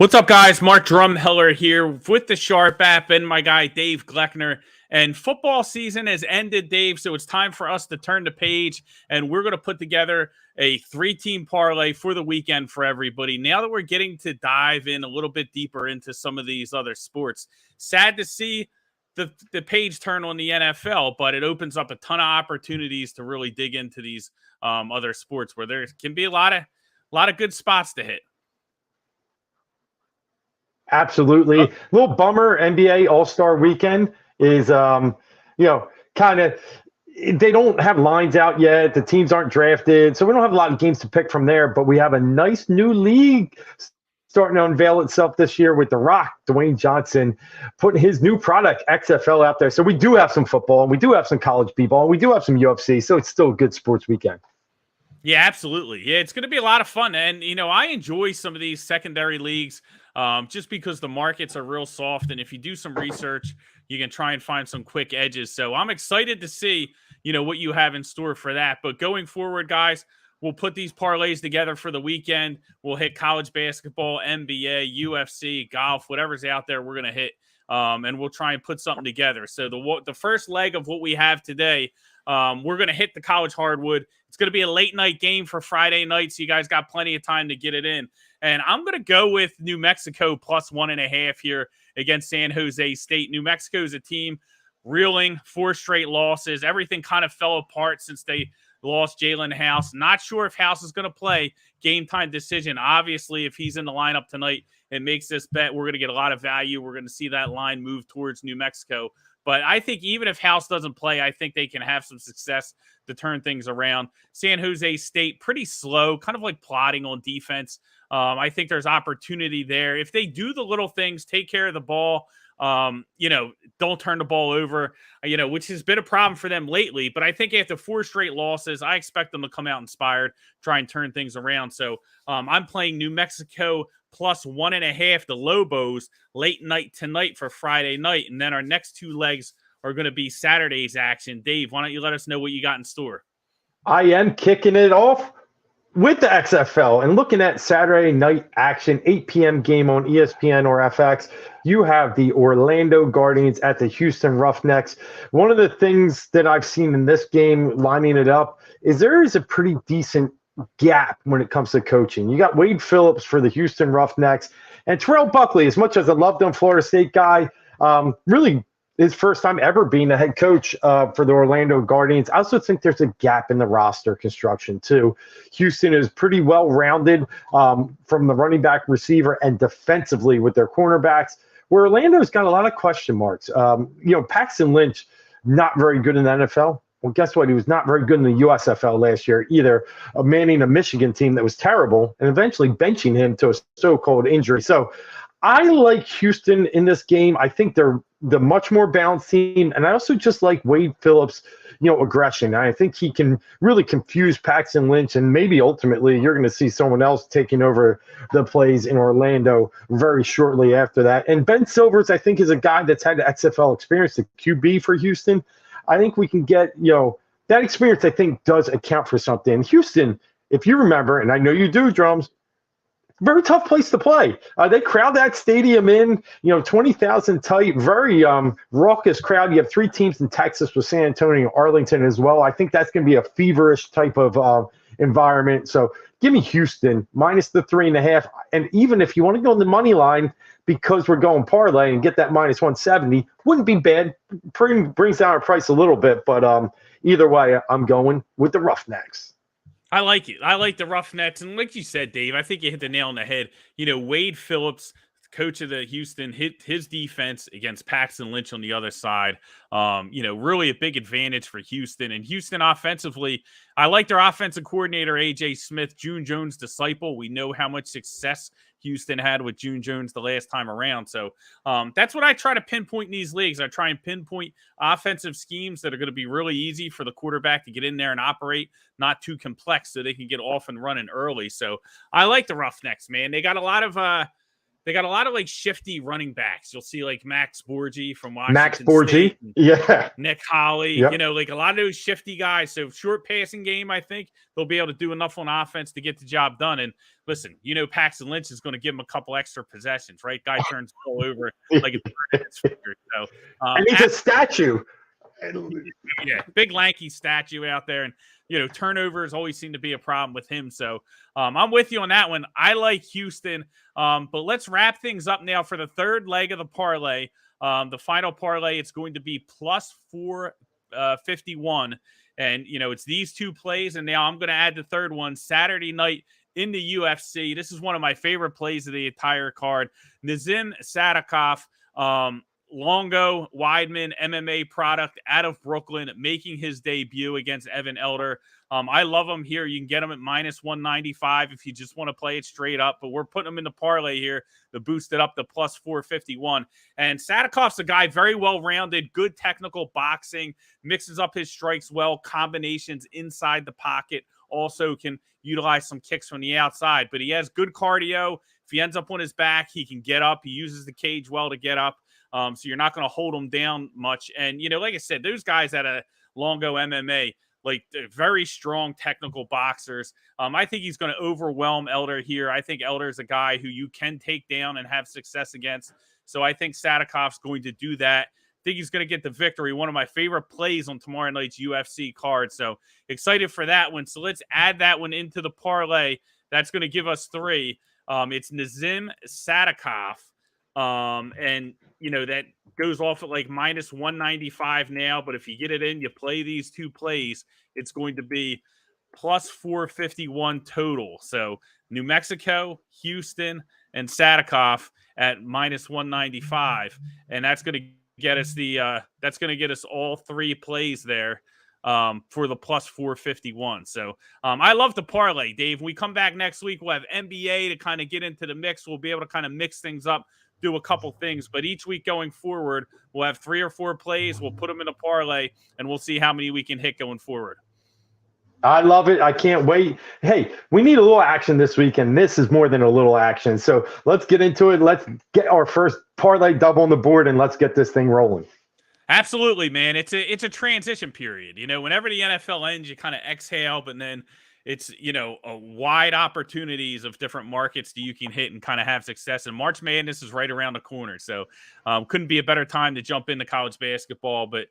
What's up, guys? Mark Drumheller here with the Sharp app and my guy, Dave Gleckner. And football season has ended, Dave, so it's time for us to turn the page, and we're going to put together a three-team parlay for the weekend for everybody. Now that we're getting to dive in a little bit deeper into some of these other sports, sad to see the page turn on the NFL, but it opens up a ton of opportunities to really dig into these other sports where there can be a lot of good spots to hit. Absolutely. A little bummer, NBA All-Star Weekend is, kind of they don't have lines out yet. The teams aren't drafted, so we don't have a lot of games to pick from there. But we have a nice new league starting to unveil itself this year with The Rock, Dwayne Johnson, putting his new product, XFL, out there. So we do have some football, and we do have some college b-ball, and we do have some UFC, so it's still a good sports weekend. Yeah, absolutely. Yeah, it's going to be a lot of fun. And, I enjoy some of these secondary leagues just because the markets are real soft. And if you do some research, you can try and find some quick edges. So I'm excited to see, what you have in store for that. But going forward, guys, we'll put these parlays together for the weekend. We'll hit college basketball, NBA, UFC, golf, whatever's out there, we're going to hit. And we'll try and put something together. So the first leg of what we have today, we're going to hit the college hardwood. It's going to be a late night game for Friday night, so you guys got plenty of time to get it in. And I'm going to go with New Mexico plus 1.5 here against San Jose State. New Mexico is a team reeling 4 straight losses. Everything kind of fell apart since they lost Jalen House. Not sure if House is going to play. Game time decision. Obviously, if he's in the lineup tonight, it makes this bet. We're going to get a lot of value. We're going to see that line move towards New Mexico. But I think even if House doesn't play, I think they can have some success to turn things around. San Jose State, pretty slow, kind of like plodding on defense. I think there's opportunity there. If they do the little things, take care of the ball, don't turn the ball over, which has been a problem for them lately. But I think after 4 straight losses, I expect them to come out inspired, try and turn things around. So I'm playing New Mexico plus 1.5, the Lobos, late night tonight for Friday night. And then our next 2 legs are going to be Saturday's action. Dave, why don't you let us know what you got in store? I am kicking it off with the XFL and looking at Saturday night action, 8 p.m. game on ESPN or FX. You have the Orlando Guardians at the Houston Roughnecks. One of the things that I've seen in this game, lining it up, is there is a pretty decent gap when it comes to coaching. You got Wade Phillips for the Houston Roughnecks, and Terrell Buckley, as much as I loved him, Florida State guy, really his first time ever being a head coach for the Orlando Guardians. I also think there's a gap in the roster construction too. Houston is pretty well-rounded from the running back, receiver, and defensively with their cornerbacks, where Orlando's got a lot of question marks. Paxton Lynch, not very good in the NFL. Well, guess what? He was not very good in the USFL last year either, manning a Michigan team that was terrible and eventually benching him to a so-called injury. So I like Houston in this game. I think they're the much more balanced team. And I also just like Wade Phillips, aggression. I think he can really confuse Paxton Lynch, and maybe ultimately you're going to see someone else taking over the plays in Orlando very shortly after that. And Ben Silvers, I think, is a guy that's had the XFL experience, the QB for Houston. I think we can get, that experience, I think, does account for something. Houston, if you remember, and I know you do, Drums, very tough place to play. They crowd that stadium in, 20,000 tight, very raucous crowd. You have 3 teams in Texas with San Antonio and Arlington as well. I think that's going to be a feverish type of environment. So give me Houston minus the 3.5. And even if you want to go on the money line, because we're going parlay and get that minus 170, wouldn't be bad. Brings down our price a little bit, but either way, I'm going with the Roughnecks. I like it. I like the Roughnecks. And like you said, Dave, I think you hit the nail on the head. Wade Phillips, coach of the Houston, hit his defense against Paxton Lynch on the other side. Really a big advantage for Houston. And Houston offensively, I like their offensive coordinator, A.J. Smith, June Jones' disciple. We know how much success Houston had with June Jones the last time around. So that's what I try to pinpoint in these leagues. I try and pinpoint offensive schemes that are going to be really easy for the quarterback to get in there and operate, not too complex, so they can get off and running early. So I like the Roughnecks, man. They got a lot of they got a lot of like shifty running backs. You'll see like Max Borgi from Max Washington Borgi. State, Yeah. Nick Holly, Yep. you know, like a lot of those shifty guys. So short passing game, I think they'll be able to do enough on offense to get the job done. And listen, you know, Paxton Lynch is going to give him a couple extra possessions, right? Guy turns all over like it's his finger. So, And he's a statue. yeah, big lanky statue out there, and you know, turnovers always seem to be a problem with him. So I'm with you on that one. I like Houston, but let's wrap things up now for the third leg of the parlay. The final parlay, it's going to be plus 451, and you know, it's these two plays, and now I'm going to add the third one Saturday night in the UFC. This is one of my favorite plays of the entire card. Nazim Sadikov. Longo Weidman MMA product out of Brooklyn, making his debut against Evan Elder. I love him here. You can get him at minus 195 if you just want to play it straight up, but we're putting him in the parlay here to boost it up to plus 451. And Sadikov's a guy very well-rounded, good technical boxing, mixes up his strikes well, combinations inside the pocket, also can utilize some kicks from the outside, but he has good cardio. If he ends up on his back, he can get up. He uses the cage well to get up. So you're not going to hold them down much. And, you know, like I said, those guys at a Longo MMA, like they're very strong technical boxers. I think he's going to overwhelm Elder here. I think Elder is a guy who you can take down and have success against. So I think Sadikov's going to do that. I think he's going to get the victory. One of my favorite plays on tomorrow night's UFC card. So excited for that one. So let's add that one into the parlay. That's going to give us three. It's Nazim Sadikov. And you know, that goes off at like minus 195 now, but if you get it in, you play these two plays, it's going to be plus 451 total. So New Mexico, Houston, and Sadikov at minus 195. And that's going to get us that's going to get us all three plays there for the plus 451. So I love the parlay, Dave. When we come back next week, we'll have NBA to kind of get into the mix. We'll be able to kind of mix things up, do a couple things, but each week going forward, we'll have 3 or 4 plays. We'll put them in a parlay, and we'll see how many we can hit going forward. I love it. I can't wait. Hey, we need a little action this week, and this is more than a little action. So let's get into it. Let's get our first parlay double on the board, and let's get this thing rolling. Absolutely, man. It's a transition period. You know, whenever the NFL ends, you kind of exhale, but then it's, you know, a wide opportunities of different markets that you can hit and kind of have success. And March Madness is right around the corner. So couldn't be a better time to jump into college basketball. But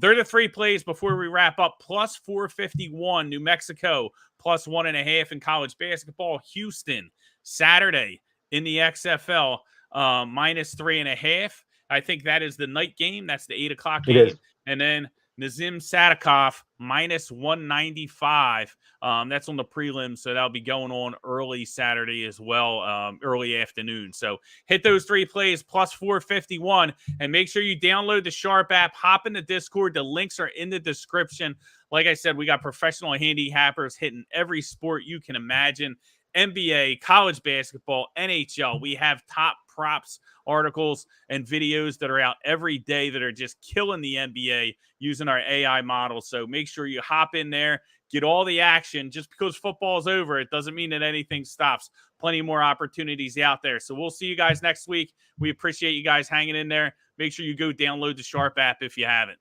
they're the 3 plays before we wrap up. Plus 451, New Mexico, plus 1.5 in college basketball. Houston, Saturday in the XFL, minus 3.5. I think that is the night game. That's the 8 o'clock game. And then Nazim Sadikov, minus 195. That's on the prelims, so that'll be going on early Saturday as well, early afternoon. So hit those 3 plays, plus 451, and make sure you download the Sharp app, hop in the Discord. The links are in the description. Like I said, we got professional handicappers hitting every sport you can imagine. NBA, college basketball, NHL. We have top props, articles, and videos that are out every day that are just killing the NBA using our AI model. So make sure you hop in there, get all the action. Just because football's over, it doesn't mean that anything stops. Plenty more opportunities out there. So we'll see you guys next week. We appreciate you guys hanging in there. Make sure you go download the Sharp app if you haven't.